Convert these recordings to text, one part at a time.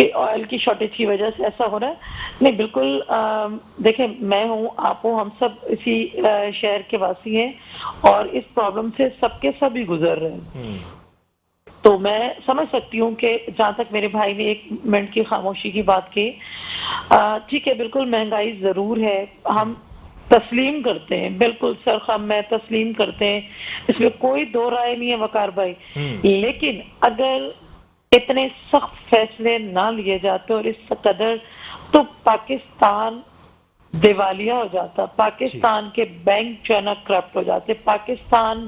کہ آئل کی شارٹیج کی وجہ سے ایسا ہو رہا ہے. نہیں بالکل دیکھیں میں ہوں آپ ہوں ہم سب اسی شہر کے واسی ہیں اور اس پرابلم سے سب کے سب ہی گزر رہے ہیں. تو میں سمجھ سکتی ہوں کہ جہاں تک میرے بھائی نے 1 منٹ کی خاموشی کی بات کی, ٹھیک ہے بالکل مہنگائی ضرور ہے, ہم تسلیم کرتے ہیں, بالکل سرخم میں تسلیم کرتے ہیں, اس میں کوئی دو رائے نہیں ہے وقار بھائی. لیکن اگر اتنے سخت فیصلے نہ لیے جاتے اور اس قدر تو پاکستان دیوالیہ ہو جاتا, پاکستان کے بینک جو ہے نا کرپٹ ہو جاتے. پاکستان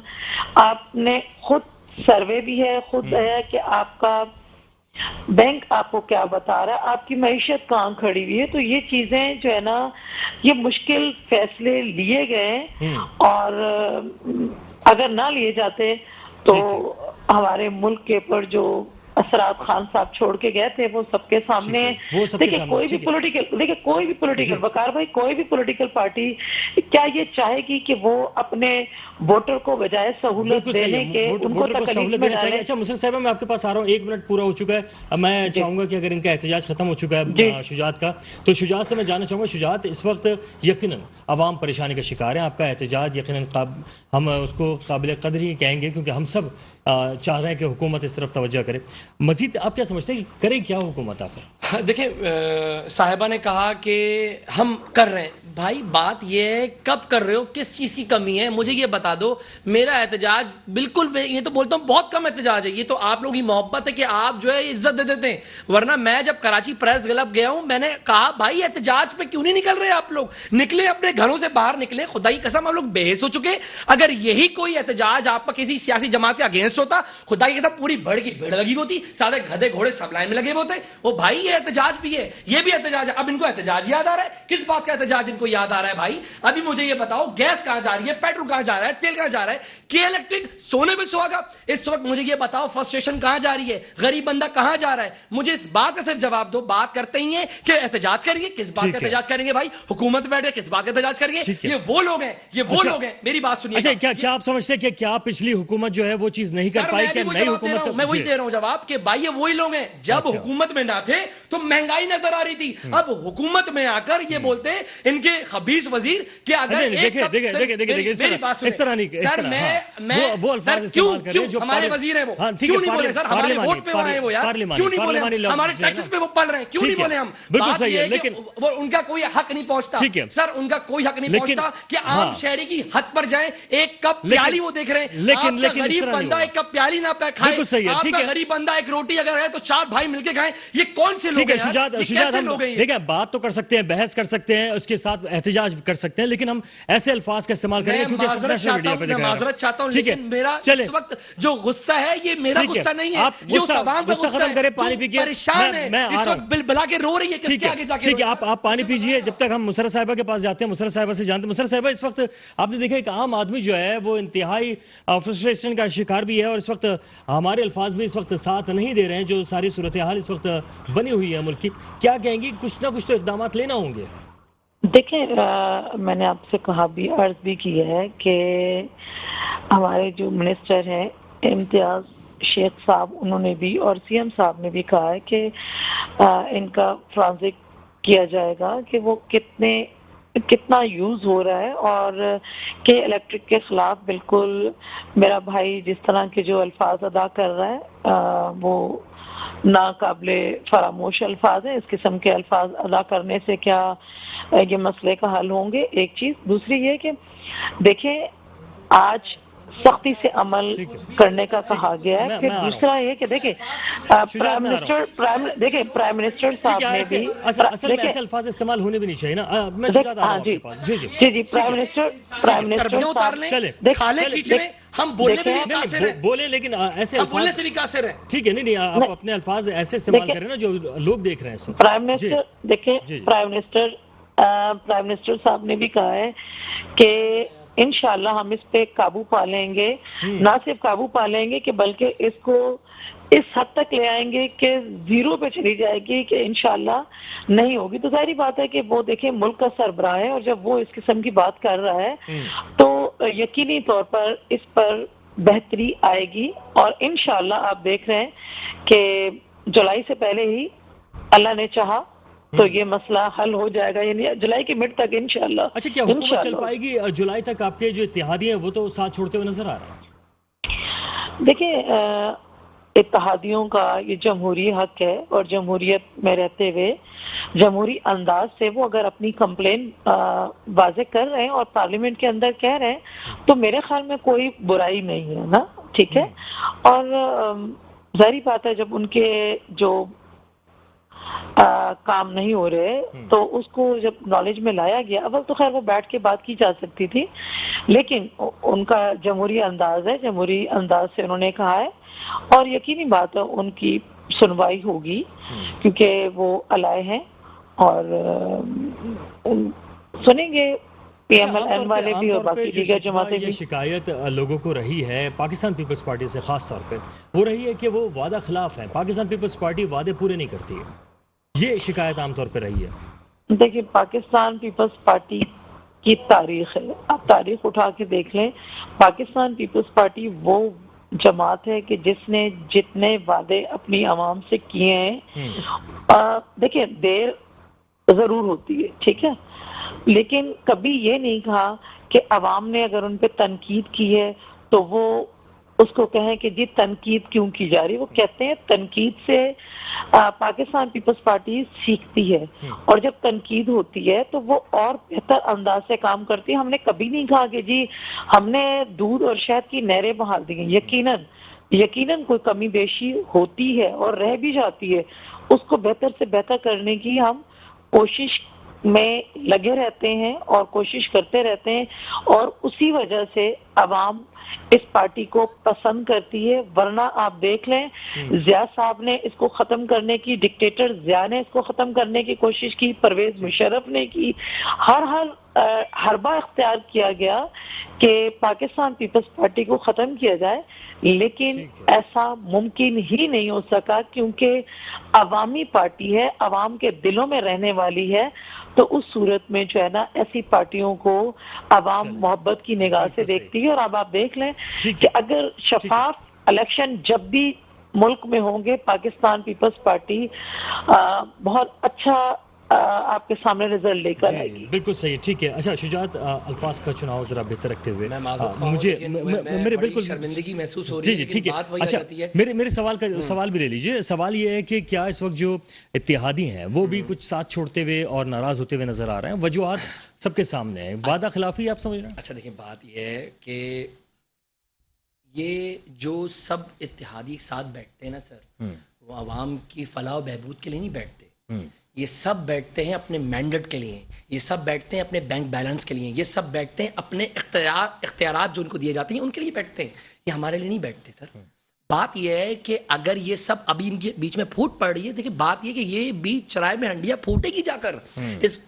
آپ نے خود سروے بھی ہے, خود ہے کہ آپ کا بینک آپ کو کیا بتا رہا ہے, آپ کی معیشت کہاں کھڑی ہوئی ہے. تو یہ چیزیں جو ہے نا یہ مشکل فیصلے لیے گئے اور اگر نہ لیے جاتے تو ہمارے ملک کے اوپر جو اثرات خان صاحب چھوڑ کے گئے تھے وہ سب کے سامنے ہیں. دیکھیں کوئی بھی پولیٹیکل وقار بھائی کوئی بھی پولیٹیکل پارٹی کیا یہ چاہے گی کہ وہ اپنے ووٹر کو بجائے سہولت دینے کے ان کو تکلیف میں ڈالیں. اچھا مسرت صاحبہ میں آپ کے پاس آ رہا ہوں, 1 منٹ پورا ہو چکا ہے. میں چاہوں گا کہ اگر ان کا احتجاج ختم ہو چکا ہے شجاعت کا, تو شجاعت سے میں جاننا چاہوں گا, شجاعت اس وقت یقیناً عوام پریشانی کا شکار ہیں, آپ کا احتجاج یقیناً ہم اس کو قابل قدر ہی کہیں گے کیونکہ ہم سب چاہ رہے ہیں کہ حکومت اس طرف توجہ کرے. مزید آپ کیا سمجھتے ہیں کرے کیا حکومت آخر؟ دیکھیں صاحبہ نے کہا کہ ہم کر رہے ہیں, بھائی بات یہ ہے کب کر رہے ہو, کس چیز کی کمی ہے, مجھے یہ بتا دو. میرا احتجاج بالکل میں یہ تو بولتا ہوں بہت کم احتجاج ہے, یہ تو آپ لوگ کی محبت ہے کہ آپ جو ہے عزت دے دیتے ہیں. ورنہ میں جب کراچی پریس کلب گیا ہوں میں نے کہا بھائی احتجاج پہ کیوں نہیں نکل رہے آپ لوگ, نکلے اپنے گھروں سے باہر نکلے. خدا کی قسم آپ لوگ بےحس ہو چکے. اگر یہی کوئی احتجاج آپ کا کسی سیاسی جماعت کے اگینسٹ ہوتا, خدا کی قسم پوری بھیڑ کی بھیڑ لگی ہوتی, سارے گدھے گھوڑے سب لائن میں لگے ہوتے. وہ بھائی یہ احتجاج بھی ہے, یہ بھی احتجاج ہے. اب ان کو احتجاج یاد آ رہا ہے, کس بات کا احتجاج ان کو یاد آ رہا ہے بھائی؟ ابھی مجھے یہ بتاؤ گیس کہاں جا رہی ہے, پیٹرول کہاں جا رہا ہے, تیل کہاں جا رہا ہے, کہ الیکٹرک سونے پہ سہاگا. اس وقت مجھے یہ بتاؤ فرسٹریشن کہاں جا رہی ہے, غریب بندہ کہاں جا رہا ہے. مجھے اس بات کا صرف جواب دو. بات کرتے ہی ہیں کہ احتجاج کریں گے, کس بات کا احتجاج کریں گے بھائی؟ حکومت بیٹھے کس بات کا احتجاج کریں گے؟ یہ وہ لوگ ہیں, یہ وہ لوگ ہیں. میری بات سنیے. اچھا کیا آپ سمجھتے ہیں کہ کیا پچھلی حکومت جو ہے وہ چیز نہیں کر پائی, کہ نئی حکومت؟ میں وہی دے رہا ہوں جواب کہ بھائی یہ وہی لوگ ہیں, جب حکومت میں نہ تھے تو مہنگائی نظر آ رہی تھی, اب حکومت میں آ کر یہ بولتے ہیں ان کے خبیث وزیر کہ اگر میری بات سنیں, ہمارے وزیر ہیں وہ کیوں نہیں بولے سر, ہمارے ووٹ پہ آئے وہ یار, کیوں نہیں بولے, ہمارے ٹیکسز پہ وہ پڑ رہے ہیں, کیوں نہیں بولے ہم؟ بات یہ ہے کہ وہ ان کا کوئی حق نہیں پہنچتا سر, ان کا کوئی حق نہیں پہنچتا کہ عام شہری کی حد پر جائیں. ایک کپ پیالی وہ دیکھ رہے ہیں, آپ کا غریب بندہ ایک کپ پیالی نہ کھائے, آپ کا غریب بندہ ایک روٹی اگر ہے تو 4 بھائی مل کے کھائیں. یہ کون سے لوگ ہیں؟ دیکھیں بات تو کر سکتے ہیں, بحث کر سکتے ہیں, اس کے ساتھ احتجاج کر سکتے ہیں, لیکن ہم ایسے الفاظ کا استعمال کریں کیونکہ معذرت چاہتا ہوں, لیکن میرا اس وقت جو غصہ ہے یہ میرا غصہ نہیں ہے, یہ اس عوام کا غصہ ہے جو پریشان ہے, اس وقت بل بلا کے رو رہی ہے. کس کے آگے جا کے؟ ٹھیک ہے, آپ پانی پیجئے جب تک ہم مسرت صاحبہ کے پاس جاتے ہیں. مسرت صاحبہ سے جانتے ہیں. مسرت صاحبہ اس وقت آپ نے دیکھا ایک عام آدمی جو ہے وہ انتہائی فرسٹریشن کا شکار بھی ہے, اور اس وقت ہمارے الفاظ بھی اس وقت ساتھ نہیں دے رہے ہیں جو ساری صورتحال اس وقت بنی ہوئی ہے ملک کی. کیا کہیں گی, کچھ نہ کچھ تو اقدامات لینا ہوں گے؟ دیکھیں میں نے آپ سے کہا بھی, عرض بھی کی ہے کہ ہمارے جو منسٹر ہیں امتیاز شیخ صاحب, انہوں نے بھی اور سی ایم صاحب نے بھی کہا ہے کہ ان کا فرانزک کیا جائے گا کہ وہ کتنا یوز ہو رہا ہے, اور کہ الیکٹرک کے خلاف بالکل میرا بھائی جس طرح کے جو الفاظ ادا کر رہا ہے وہ ناقابل فراموش الفاظ ہیں. اس قسم کے الفاظ ادا کرنے سے کیا یہ مسئلے کا حل ہوں گے؟ ایک چیز. دوسری یہ کہ دیکھیں آج سختی سے عمل کرنے کا کہا گیا ہے. پھر دوسرا یہ کہ دیکھیں پرائم منسٹر صاحب نے بھی ایسے الفاظ استعمال ہونے بھی نہیں چاہیے نا. جی پرائم منسٹر ہم بولنے بھی قاصر ہیں, بولے لیکن ایسے ہم بولنے سے بھی قاصر ہیں. ٹھیک ہے, نہیں آپ اپنے الفاظ ایسے استعمال کریں نا جو لوگ دیکھ رہے ہیں. پرائم منسٹر دیکھیں, پرائم منسٹر صاحب نے بھی کہا ہے کہ انشاءاللہ ہم اس پہ قابو پا لیں گے. نہ صرف قابو پا لیں گے کہ بلکہ اس کو اس حد تک لے آئیں گے کہ 0 پہ چلی جائے گی کہ انشاءاللہ نہیں ہوگی. تو ظاہری بات ہے کہ وہ دیکھیں ملک کا سربراہ ہے, اور جب وہ اس قسم کی بات کر رہا ہے تو یقینی طور پر اس پر بہتری آئے گی. اور انشاءاللہ آپ دیکھ رہے ہیں کہ جولائی سے پہلے ہی اللہ نے چاہا تو یہ مسئلہ حل ہو جائے گا، یعنی جولائی کے مڈ تک انشاءاللہ۔ اچھا، کیا حکومت چل پائے گی جولائی تک؟ آپ کے جو اتحادی ہیں وہ تو ساتھ چھوڑتے ہوئے نظر آ رہے ہیں۔ دیکھیں، اتحادیوں کا یہ جمہوری حق ہے، اور جمہوریت میں رہتے ہوئے جمہوری انداز سے وہ اگر اپنی کمپلین واضح کر رہے ہیں اور پارلیمنٹ کے اندر کہہ رہے ہیں تو میرے خیال میں کوئی برائی نہیں ہے نا، ٹھیک ہے۔ اور ظاہری بات ہے جب ان کے جو کام نہیں ہو رہے تو اس کو جب نالج میں لایا گیا، اول تو خیر وہ بیٹھ کے بات کی جا سکتی تھی، لیکن ان کا جمہوری انداز ہے، جمہوری انداز سے انہوں نے کہا ہے، اور یقینی بات ہے ان کی سنوائی ہوگی کیونکہ وہ الائے ہیں اور سنیں گے پی ایم ایل این والے بھی اور باقی دیگر جماعتیں بھی۔ یہ شکایت لوگوں کو رہی ہے پاکستان پیپلز پارٹی سے خاص طور پہ، وہ رہی ہے کہ وہ وعدہ خلاف ہیں، پاکستان پیپلز پارٹی وعدے پورے نہیں کرتی ہے، یہ شکایت عام طور پہ رہی ہے۔ دیکھیں، پاکستان پیپلز پارٹی کی تاریخ ہے، آپ تاریخ اٹھا کے دیکھ لیں، پاکستان پیپلز پارٹی وہ جماعت ہے کہ جس نے جتنے وعدے اپنی عوام سے کیے ہیں، دیکھیں دیر ضرور ہوتی ہے، ٹھیک ہے، لیکن کبھی یہ نہیں کہا کہ عوام نے اگر ان پہ تنقید کی ہے تو وہ اس کو کہیں کہ جی تنقید کیوں کی جا رہی ہے۔ وہ کہتے ہیں تنقید سے پاکستان پیپلز پارٹی سیکھتی ہے، اور جب تنقید ہوتی ہے تو وہ اور بہتر انداز سے کام کرتی ہے۔ ہم نے کبھی نہیں کہا کہ جی ہم نے دودھ اور شہد کی نہریں بہا دی ہیں، یقیناً کوئی کمی بیشی ہوتی ہے اور رہ بھی جاتی ہے، اس کو بہتر سے بہتر کرنے کی ہم کوشش میں لگے رہتے ہیں اور کوشش کرتے رہتے ہیں، اور اسی وجہ سے عوام اس پارٹی کو پسند کرتی ہے۔ ورنہ آپ دیکھ لیں، ضیاء صاحب نے اس کو ختم کرنے کی، ڈکٹیٹر ضیاء نے اس کو ختم کرنے کی کوشش کی، پرویز مشرف نے کی، ہر حربہ اختیار کیا گیا کہ پاکستان پیپلز پارٹی کو ختم کیا جائے، لیکن ایسا ممکن ہی نہیں ہو سکا کیونکہ عوامی پارٹی ہے، عوام کے دلوں میں رہنے والی ہے، تو اس صورت میں جو ہے نا ایسی پارٹیوں کو عوام محبت کی نگاہ سے دیکھتی ہے۔ اور اب آپ دیکھ لیں کہ اگر شفاف الیکشن جب بھی ملک میں ہوں گے، پاکستان پیپلز پارٹی بہت اچھا آپ کے سامنے رزلٹ لے کر آئے گی۔ بالکل صحیح، ٹھیک ہے۔ اچھا شجاعت، الفاظ کا چناؤ ذرا بہتر رکھتے ہوئے میں معذرت خواہ ہوں، مجھے میرے بالکل شرمندگی محسوس ہو رہی ہے، ٹھیک ہے۔ اچھا میرے سوال بھی لے لیجئے۔ سوال یہ ہے کہ کیا اس وقت جو اتحادی ہیں وہ بھی کچھ ساتھ چھوڑتے ہوئے اور ناراض ہوتے ہوئے نظر آ رہے ہیں؟ وجوہات سب کے سامنے ہیں، وعدہ خلافی آپ سمجھ رہے ہیں؟ اچھا دیکھیں، بات یہ ہے کہ یہ جو سب اتحادی ساتھ بیٹھتے ہیں نا سر، وہ عوام کی فلاح و بہبود کے لیے نہیں بیٹھتے، یہ سب بیٹھتے ہیں اپنے مینڈیٹ کے لیے، یہ سب بیٹھتے ہیں اپنے بینک بیلنس کے لیے، یہ سب بیٹھتے ہیں اپنے اختیارات جو ان کو دیے جاتے ہیں ان کے لیے بیٹھتے ہیں، یہ ہمارے لیے نہیں بیٹھتے سر۔ بات یہ ہے کہ اگر یہ سب ابھی ان کے بیچ میں پھوٹ پڑ رہی ہے، دیکھیں بات یہ کہ یہ بیچ چرائے میں ہنڈیا پھوٹے گی جا کر،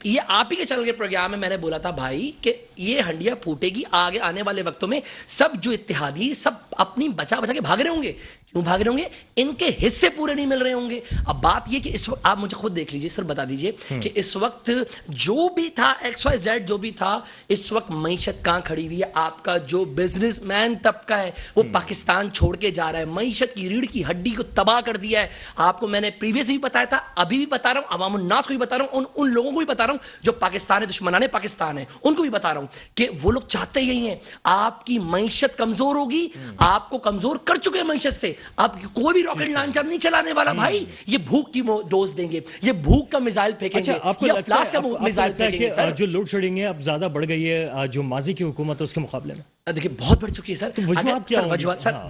یہ آپ ہی کے چینل کے پروگرام میں نے بولا تھا بھائی کہ یہ ہنڈیا پھوٹے گی آگے آنے والے وقتوں میں، سب جو اتحادی سب اپنی بچا کے بھاگ رہے ہوں گے۔ کیوں بھاگ رہے ہوں گے؟ ان کے حصے پورے نہیں مل رہے ہوں گے۔ اب بات یہ کہ اس وقت آپ مجھے خود دیکھ لیجئے سر، بتا دیجئے کہ اس وقت جو بھی تھا ایکس وائی زیڈ جو بھی تھا، اس وقت معیشت کہاں کھڑی ہوئی ہے؟ آپ کا جو بزنس مین طبقہ ہے وہ پاکستان چھوڑ کے جا رہا ہے، معیشت کی ریڑھ کی ہڈی کو تباہ کر دیا ہے۔ آپ کو میں نے پریویس بھی بتایا تھا، ابھی بھی بتا رہا ہوں، عوام الناس کو بھی بتا رہا ہوں، ان لوگوں کو بھی بتا رہا ہوں جو پاکستان دشمنان پاکستان ہے، ان کو بھی بتا رہا ہوں کہ وہ لوگ چاہتے یہی ہیں، آپ کی معیشت کمزور ہوگی، آپ کو کمزور کر چکے ہیں معیشت سے، اب کوئی بھی راکٹ لانچر نہیں چلانے والا بھائی، یہ بھوک کی ڈوز دیں گے، یہ بھوک کا میزائل پھینکیں گے، یہ افلاس کا میزائل پھینکیں گے سر۔ جو لوڈ شیڈنگ ہے اب زیادہ بڑھ گئی ہے جو ماضی کی حکومت ہے اس کے مقابلے میں، دیکھیں بہت بڑھ چکی ہے سر۔ وجوہات کیا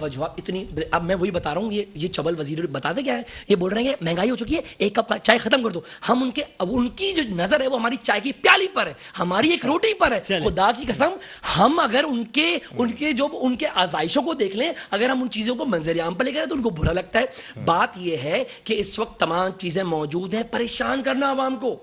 وجوہات اتنی، اب میں وہی بتا رہا ہوں، یہ چبل وزیر بتاتے کیا ہے، یہ بول رہے ہیں کہ مہنگائی ہو چکی ہے، ایک کپ چائے ختم کر دو۔ ہم ان کی جو نظر ہے وہ ہماری چائے کی پیالی پر ہے، ہماری ایک روٹی پر ہے۔ خدا کی قسم، ہم اگر ان کے آزائشوں کو دیکھ لیں، اگر ہم ان چیزوں کو منظر عام پر لے کر تو ان کو برا لگتا ہے۔ بات یہ ہے کہ اس وقت تمام چیزیں موجود ہیں، پریشان کرنا عوام کو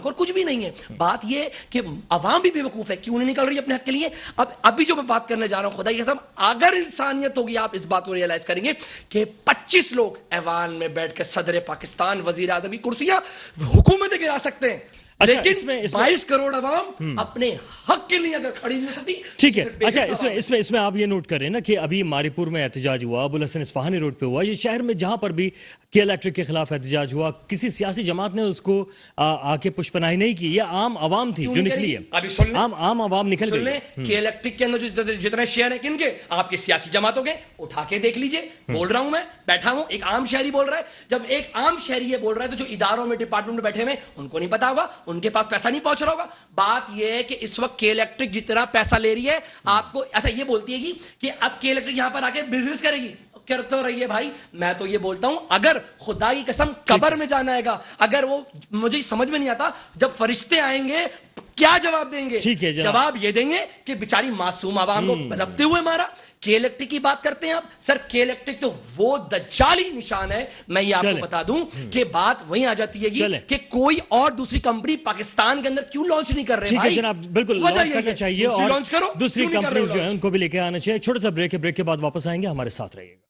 اور کچھ بھی نہیں ہے۔ بات یہ کہ عوام بھی بے وقوف ہے، کیوں نہیں نکل رہی اپنے حق کے لیے؟ ابھی جو میں بات کرنے جا رہا ہوں، خدا کی قسم اگر انسانیت ہوگی آپ اس بات کو ریئلائز کریں گے کہ 25 لوگ ایوان میں بیٹھ کے صدر پاکستان، وزیر اعظم کی کرسیاں حکومتیں گرا سکتے ہیں۔ اچھا، لیکن 22 کروڑ عوام اپنے حق کے لیے اگر کھڑی نہیں ہو سکتی. ٹھیک ہے. اچھا، اس میں آپ یہ نوٹ کریں نا کہ ابھی ماری پور میں احتجاج ہوا, ابوالحسن اصفہانی روڈ پہ ہوا, یہ شہر میں جہاں پر بھی کے الیکٹرک کے خلاف احتجاج ہوا, کسی سیاسی جماعت نے اس کو آ کے پشت پناہی نہیں کی. یہ عام عوام تھی جو نکلی ہے. ابھی سن لیں, عام عوام نکل سن گئی. لیں کہ الیکٹرک کے اندر جتنے شیئر ہیں کن کے, آپ کے سیاسی جماعتوں کے, اٹھا کے دیکھ لیجئے. بول رہا ہوں میں, بیٹھا ہوں, ایک عام شہری بول رہا ہے. جب ایک عام شہری یہ بول رہا ہے تو جو اداروں میں ڈپارٹمنٹ میں بیٹھے ہوئے ان کو نہیں پتا ہوگا, ان کے پاس پیسہ نہیں پہنچ رہا ہوگا. بات یہ ہے کہ اس وقت کے الیکٹرک جتنا پیسہ لے رہی ہے آپ کو, اچھا یہ بولتی ہے کہ اب کے الیکٹرک یہاں پر آ کے بزنس کرے گی. کرتے رہیے بھائی. میں تو یہ بولتا ہوں اگر خدا کی قسم قبر میں جانا ہے گا, اگر وہ مجھے سمجھ میں نہیں آتا جب فرشتے آئیں گے کیا جواب دیں گے. جواب یہ دیں گے کہ بیچاری معصوم عوام کو بھڑکتے ہوئے مارا. کے الیکٹرک کی بات کرتے ہیں آپ سر, کے الیکٹرک تو وہ دجالی نشان ہے. میں یہ آپ کو بتا دوں کہ بات وہیں آ جاتی ہے کہ کوئی اور دوسری کمپنی پاکستان کے اندر کیوں لانچ نہیں کر رہے. ٹھیک ہے جناب, بالکل لانچ کرنا چاہیے, اور لانچ کرو, دوسری کمپنیز جو ہیں ان کو بھی لے کے آنا چاہیے. چھوٹا سا بریک ہے, بریک کے بعد واپس آئیں گے, ہمارے ساتھ رہیے گا.